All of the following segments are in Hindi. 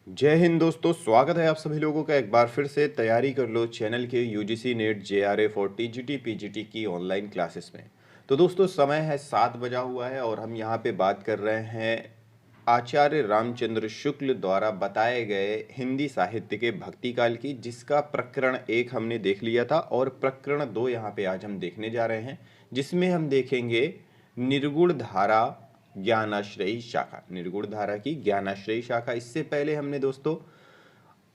जय हिंद दोस्तों, स्वागत है आप सभी लोगों का एक बार फिर से तैयारी कर लो चैनल के यूजीसी नेट जेआरएफ और टीजीटी पीजीटी की ऑनलाइन क्लासेस में। तो दोस्तों समय है 7 बजा हुआ है और हम यहाँ पे बात कर रहे हैं आचार्य रामचंद्र शुक्ल द्वारा बताए गए हिंदी साहित्य के भक्ति काल की, जिसका प्रकरण 1 हमने देख लिया था और प्रकरण 2 यहाँ पे आज हम देखने जा रहे हैं, जिसमें हम देखेंगे निर्गुण धारा ज्ञानाश्रयी शाखा। निर्गुण धारा की ज्ञानाश्रयी शाखा। इससे पहले हमने दोस्तों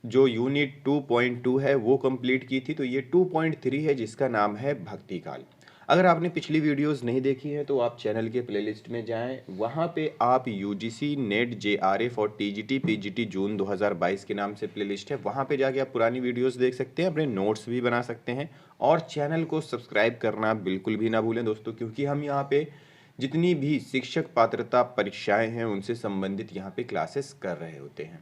जो यूनिट 2.2 है वो कंप्लीट की थी, तो ये 2.3 है जिसका नाम है भक्ति काल। अगर आपने पिछली वीडियोस नहीं देखी है तो आप चैनल के प्लेलिस्ट में जाएं, वहां पे आप यूजीसी नेट जेआरएफ और टीजीटी पीजीटी जून 2022 के नाम से प्लेलिस्ट है, वहां पे जाके आप पुरानी वीडियोस देख सकते हैं, अपने नोट्स भी बना सकते हैं और चैनल को सब्सक्राइब करना बिल्कुल भी ना भूलें दोस्तों, क्योंकि हम यहाँ पे जितनी भी शिक्षक पात्रता परीक्षाएं हैं उनसे संबंधित यहाँ पे क्लासेस कर रहे होते हैं।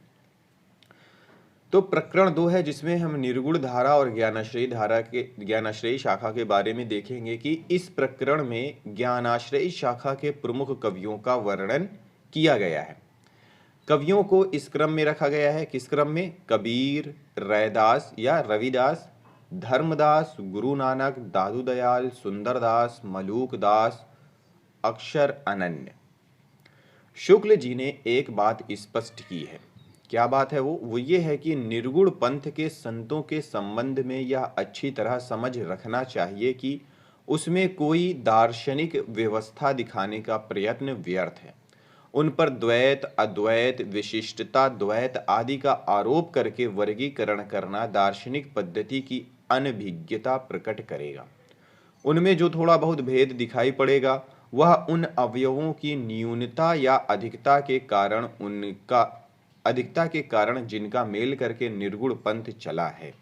तो प्रकरण 2 है जिसमें हम निर्गुण धारा और ज्ञानाश्रयी शाखा के बारे में देखेंगे कि इस प्रकरण में ज्ञानाश्रयी शाखा के प्रमुख कवियों का वर्णन किया गया है। कवियों को इस क्रम में रखा गया है। किस क्रम में? कबीर, रैदास या रविदास, धर्मदास, गुरु नानक, दादू दयाल, सुंदरदास, मलूक दास, अक्षर अनन्य। शुक्ल जी ने एक बात स्पष्ट की है। क्या बात है वो ये है कि निर्गुण पंथ के संतों के संबंध में यह अच्छी तरह समझ रखना चाहिए कि उसमें कोई दार्शनिक व्यवस्था दिखाने का प्रयत्न व्यर्थ है। उन पर द्वैत, अद्वैत, विशिष्टता, द्वैत आदि का आरोप करके वर्गीकरण करना दार्शनिक पद्धति की अनभिज्ञता प्रकट करेगा। उनमें जो थोड़ा बहुत भेद दिखाई पड़ेगा वह उन अवयवों की न्यूनता या अधिकता के कारण जिनका मेल करके निर्गुण पंथ चला है।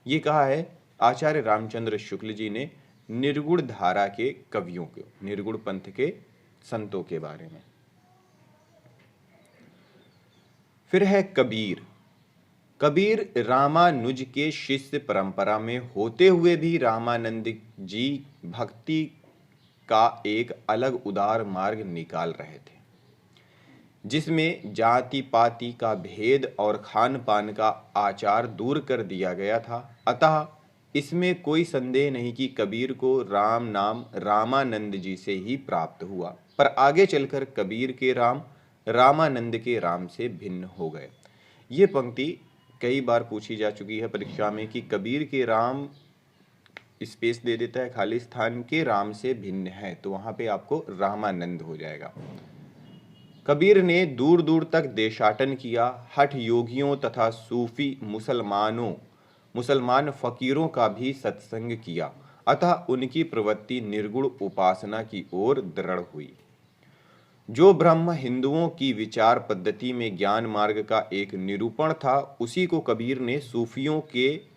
ये कहा है आचार्य रामचंद्र शुक्ल जी ने निर्गुण धारा के कवियों के, निर्गुण पंथ के संतों के बारे में। फिर है कबीर। कबीर रामानुज के शिष्य परंपरा में होते हुए भी रामानंद जी भक्ति का एक अलग उदार मार्ग निकाल रहे थे, जिसमें जाति पाति का भेद और खान पान का आचार दूर कर दिया गया था। अतः इसमें कोई संदेह नहीं कि कबीर को राम नाम रामानंद जी से ही प्राप्त हुआ, पर आगे चलकर कबीर के राम रामानंद के राम से भिन्न हो गए। ये पंक्ति कई बार पूछी जा चुकी है परीक्षा में कि कबीर के राम स्पेस दे देता है खाली स्थान, के राम से भिन्न है, तो वहां पे आपको रामानंद हो जाएगा। कबीर ने दूर दूर तक देशाटन किया, हठ योगियों तथा सूफी मुसलमान फकीरों का भी सत्संग किया, अतः उनकी प्रवृत्ति निर्गुण उपासना की ओर दृढ़ हुई। जो ब्रह्म हिंदुओं की विचार पद्धति में ज्ञान मार्ग का एक निरूपण था, उसी को कबीर ने सूफियों के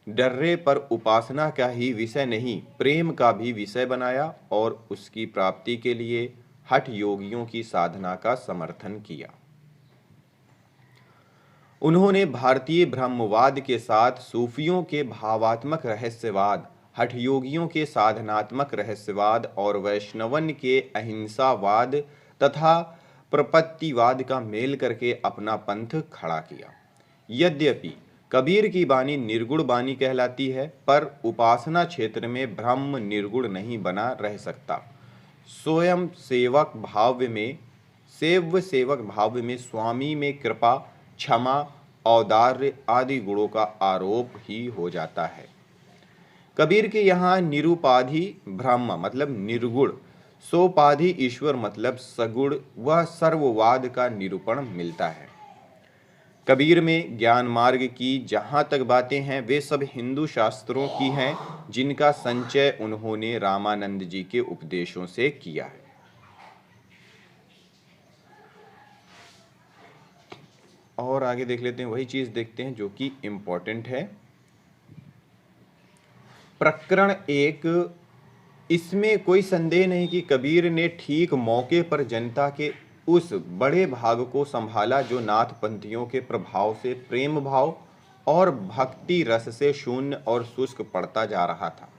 डर्रे पर उपासना का ही विषय नहीं, प्रेम का भी विषय बनाया और उसकी प्राप्ति के लिए हठ योगियों की साधना का समर्थन किया। उन्होंने भारतीय ब्रह्मवाद के साथ सूफियों के भावात्मक रहस्यवाद, हठ योगियों के साधनात्मक रहस्यवाद और वैष्णवन के अहिंसावाद तथा प्रपत्तिवाद का मेल करके अपना पंथ खड़ा किया। यद्यपि कबीर की वाणी निर्गुण वाणी कहलाती है, पर उपासना क्षेत्र में ब्रह्म निर्गुण नहीं बना रह सकता। स्वयं सेवक भाव में स्वामी में कृपा, क्षमा, औदार्य आदि गुणों का आरोप ही हो जाता है। कबीर के यहाँ निरुपाधि ब्रह्म मतलब निर्गुण, सोपाधि ईश्वर मतलब सगुण व सर्ववाद का निरूपण मिलता है। कबीर में ज्ञान मार्ग की जहाँ तक बातें हैं वे सब हिंदू शास्त्रों की हैं, जिनका संचय उन्होंने रामानंद जी के उपदेशों से किया है। और आगे देख लेते हैं, वही चीज देखते हैं जो कि इंपॉर्टेंट है। प्रकरण 1, इसमें कोई संदेह नहीं कि कबीर ने ठीक मौके पर जनता के उस बड़े भाग को संभाला जो नाथपंथियों के प्रभाव से प्रेम भाव और भक्ति रस से शून्य और शुष्क पड़ता जा रहा था।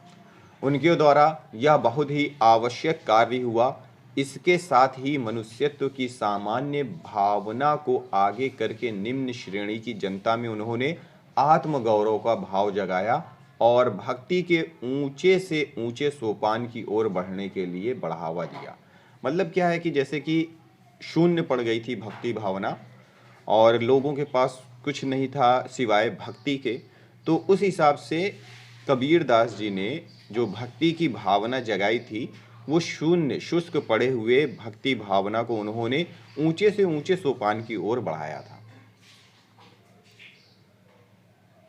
उनके द्वारा यह बहुत ही आवश्यक कार्य हुआ इसके साथ ही मनुष्यत्व की सामान्य भावना को आगे करके निम्न श्रेणी की जनता में उन्होंने आत्मगौरव का भाव जगाया और भक्ति के ऊंचे से ऊंचे सोपान की ओर बढ़ने के लिए बढ़ावा दिया। मतलब क्या है कि जैसे कि शून्य पड़ गई थी भक्ति भावना और लोगों के पास कुछ नहीं था सिवाय भक्ति के, तो उस हिसाब से कबीर दास जी ने जो भक्ति की भावना जगाई थी वो शून्य शुष्क पड़े हुए भक्ति भावना को उन्होंने ऊंचे से ऊंचे सोपान की ओर बढ़ाया था।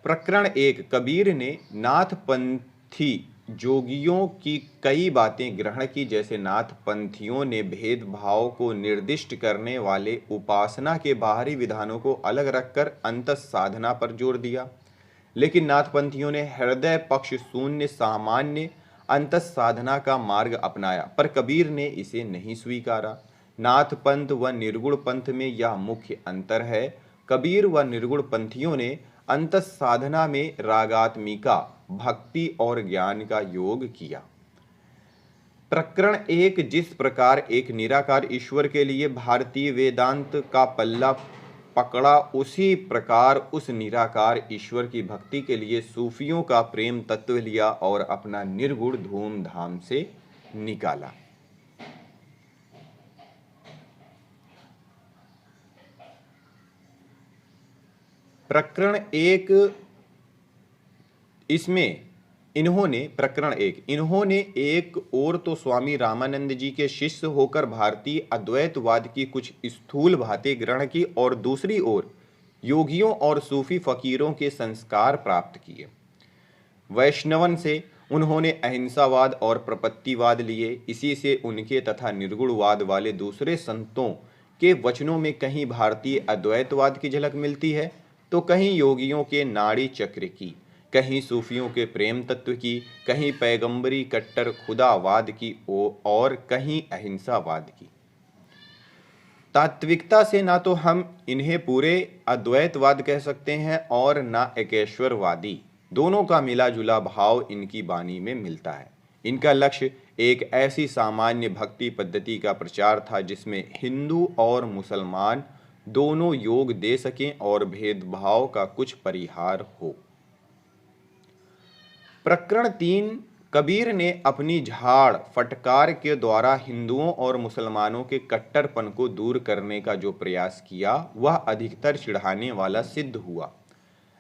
प्रकरण 1। कबीर ने नाथपंथी जोगियों की कई बातें ग्रहण की, जैसे नाथपंथियों ने भेदभाव को निर्दिष्ट करने वाले उपासना के बाहरी विधानों को अलग रखकर अंतः साधना पर जोर दिया, लेकिन नाथपंथियों ने हृदय पक्ष शून्य सामान्य अंतः साधना का मार्ग अपनाया, पर कबीर ने इसे नहीं स्वीकारा। नाथपंथ व निर्गुण पंथ में यह मुख्य अंतर है। कबीर व निर्गुण पंथियों ने अंतः साधना में रागात्मिका भक्ति और ज्ञान का योग किया। प्रकरण 1। जिस प्रकार एक निराकार ईश्वर के लिए भारतीय वेदांत का पल्ला पकड़ा, उसी प्रकार उस निराकार ईश्वर की भक्ति के लिए सूफियों का प्रेम तत्व लिया और अपना निर्गुण धूमधाम से निकाला। प्रकरण 1 इसमें प्रकरण 1 इन्होंने एक ओर तो स्वामी रामानंद जी के शिष्य होकर भारतीय अद्वैतवाद की कुछ स्थूल बातें ग्रहण की और दूसरी ओर योगियों और सूफी फकीरों के संस्कार प्राप्त किए। वैष्णवन से उन्होंने अहिंसावाद और प्रपत्तिवाद लिए। इसी से उनके तथा निर्गुणवाद वाले दूसरे संतों के वचनों में कहीं भारतीय अद्वैतवाद की झलक मिलती है तो कहीं योगियों के नाड़ी चक्र की, कहीं सूफियों के प्रेम तत्व की, कहीं पैगंबरी कट्टर खुदावाद की और कहीं अहिंसावाद की। तात्विकता से ना तो हम इन्हें पूरे अद्वैतवाद कह सकते हैं और ना एकेश्वरवादी। दोनों का मिला जुला भाव इनकी वाणी में मिलता है। इनका लक्ष्य एक ऐसी सामान्य भक्ति पद्धति का प्रचार था जिसमें हिंदू और मुसलमान दोनों योग दे सकें और भेदभाव का कुछ परिहार हो। प्रकरण 3। कबीर ने अपनी झाड़ फटकार के द्वारा हिंदुओं और मुसलमानों के कट्टरपन को दूर करने का जो प्रयास किया वह अधिकतर चिढ़ाने वाला सिद्ध हुआ,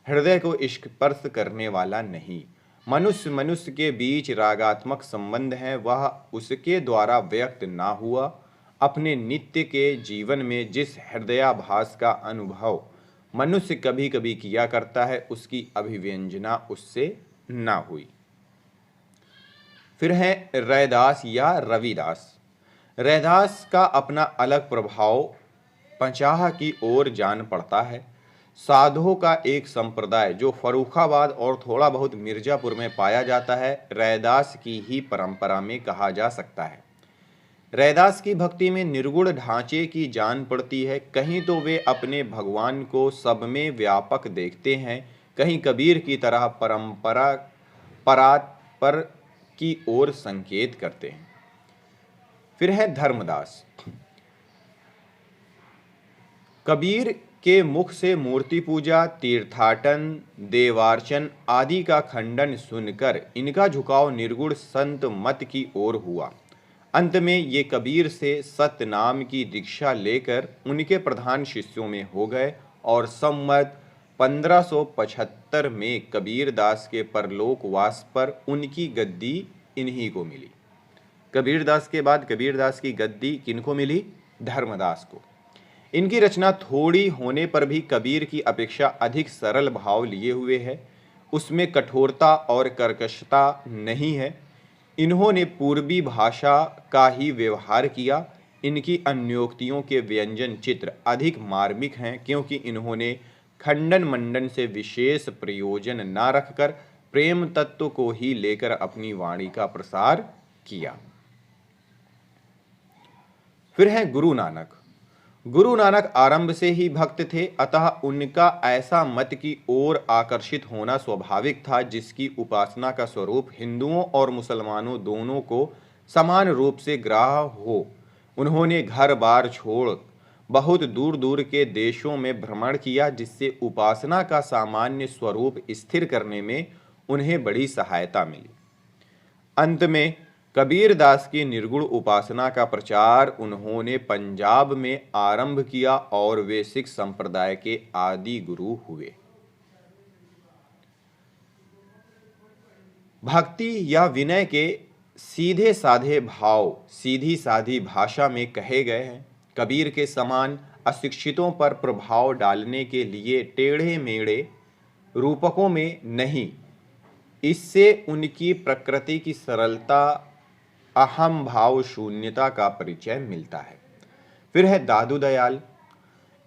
हृदय को स्पर्श करने वाला नहीं। मनुष्य के बीच रागात्मक संबंध है, वह उसके द्वारा व्यक्त ना हुआ। अपने नित्य के जीवन में जिस हृदयाभास का अनुभव मनुष्य कभी कभी किया करता है, उसकी अभिव्यंजना उससे ना हुई। फिर है रैदास या रविदास। रैदास का अपना अलग प्रभाव पंचाह की ओर जान पड़ता है। साधुओं का एक संप्रदाय जो फर्रुखाबाद और थोड़ा बहुत मिर्जापुर में पाया जाता है, रैदास की ही परंपरा में कहा जा सकता है। रैदास की भक्ति में निर्गुण ढांचे की जान पड़ती है। कहीं तो वे अपने भगवान को सब में व्यापक देखते हैं, कहीं कबीर की तरह परंपरा परात्पर की ओर संकेत करते हैं। फिर है धर्मदास। कबीर के मुख से मूर्ति पूजा, तीर्थाटन, देवार्चन आदि का खंडन सुनकर इनका झुकाव निर्गुण संत मत की ओर हुआ। अंत में ये कबीर से सत्य नाम की दीक्षा लेकर उनके प्रधान शिष्यों में हो गए और संवत 1575 में कबीर दास के परलोकवास पर उनकी गद्दी इन्हीं को मिली। कबीर दास के बाद कबीर दास की गद्दी किनको मिली? धर्मदास को। इनकी रचना थोड़ी होने पर भी कबीर की अपेक्षा अधिक सरल भाव लिए हुए है। उसमें कठोरता और कर्कशता नहीं है। इन्होंने पूर्वी भाषा का ही व्यवहार किया। इनकी अन्योक्तियों के व्यंजन चित्र अधिक मार्मिक हैं, क्योंकि इन्होंने खंडन मंडन से विशेष प्रयोजन न रखकर प्रेम तत्व को ही लेकर अपनी वाणी का प्रसार किया। फिर है गुरु नानक। गुरु नानक आरंभ से ही भक्त थे, अतः उनका ऐसा मत की ओर आकर्षित होना स्वाभाविक था जिसकी उपासना का स्वरूप हिंदुओं और मुसलमानों दोनों को समान रूप से ग्राह्य हो। उन्होंने घर बार छोड़ बहुत दूर दूर के देशों में भ्रमण किया, जिससे उपासना का सामान्य स्वरूप स्थिर करने में उन्हें बड़ी सहायता मिली। अंत में कबीर दास की निर्गुण उपासना का प्रचार उन्होंने पंजाब में आरंभ किया और वे सिख संप्रदाय के आदि गुरु हुए। भक्ति या विनय के सीधे साधे भाव सीधी साधी भाषा में कहे गए हैं। कबीर के समान अशिक्षितों पर प्रभाव डालने के लिए टेढ़े मेढ़े रूपकों में नहीं, इससे उनकी प्रकृति की सरलता, अहम भाव शून्यता का परिचय मिलता है। फिर है दादू दयाल।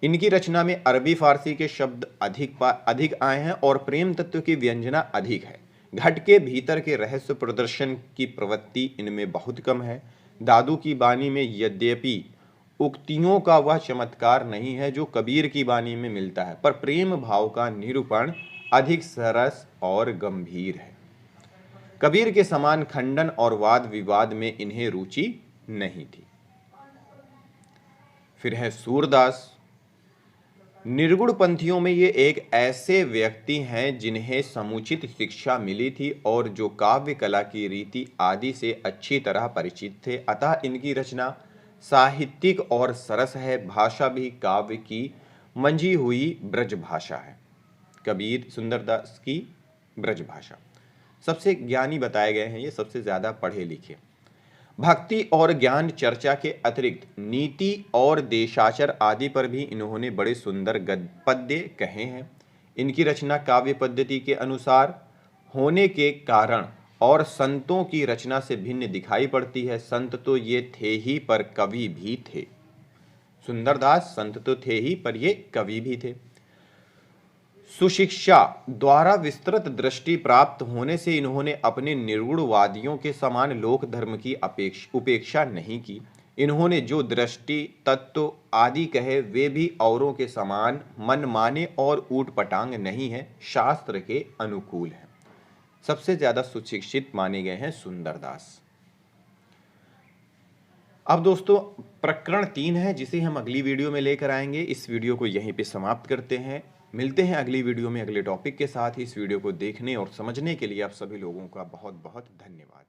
इनकी रचना में अरबी फारसी के शब्द अधिक आए हैं और प्रेम तत्व की व्यंजना अधिक है। घट के भीतर के रहस्य प्रदर्शन की प्रवृत्ति इनमें बहुत कम है। दादू की बानी में यद्यपि उक्तियों का वह चमत्कार नहीं है जो कबीर की बानी में मिलता है, पर प्रेम भाव का निरूपण अधिक सरस और गंभीर है। कबीर के समान खंडन और वाद विवाद में इन्हें रुचि नहीं थी। फिर है सूरदास। निर्गुण पंथियों में ये एक ऐसे व्यक्ति हैं जिन्हें समुचित शिक्षा मिली थी और जो काव्य कला की रीति आदि से अच्छी तरह परिचित थे, अतः इनकी रचना साहित्यिक और सरस है। भाषा भी काव्य की मंझी हुई ब्रज भाषा है। कबीर सुंदरदास की ब्रज भाषा सबसे ज्ञानी बताए गए हैं, ये सबसे ज्यादा पढ़े लिखे। भक्ति और ज्ञान चर्चा के अतिरिक्त नीति और देशाचर आदि पर भी इन्होंने बड़े सुंदर पद्य कहे हैं। इनकी रचना काव्य पद्धति के अनुसार होने के कारण और संतों की रचना से भिन्न दिखाई पड़ती है। संत तो ये थे ही पर कवि भी थे। सुंदरदास संत तो थे ही पर ये कवि भी थे। सुशिक्षा द्वारा विस्तृत दृष्टि प्राप्त होने से इन्होंने अपने निर्गुणवादियों के समान लोक धर्म की उपेक्षा नहीं की। इन्होंने जो दृष्टि तत्व आदि कहे वे भी औरों के समान मनमाने और ऊटपटांग नहीं है, शास्त्र के अनुकूल है। सबसे ज्यादा सुशिक्षित माने गए हैं सुंदरदास। अब दोस्तों प्रकरण 3 है जिसे हम अगली वीडियो में लेकर आएंगे। इस वीडियो को यहीं पे समाप्त करते हैं। मिलते हैं अगली वीडियो में अगले टॉपिक के साथ। इस वीडियो को देखने और समझने के लिए आप सभी लोगों का बहुत बहुत धन्यवाद।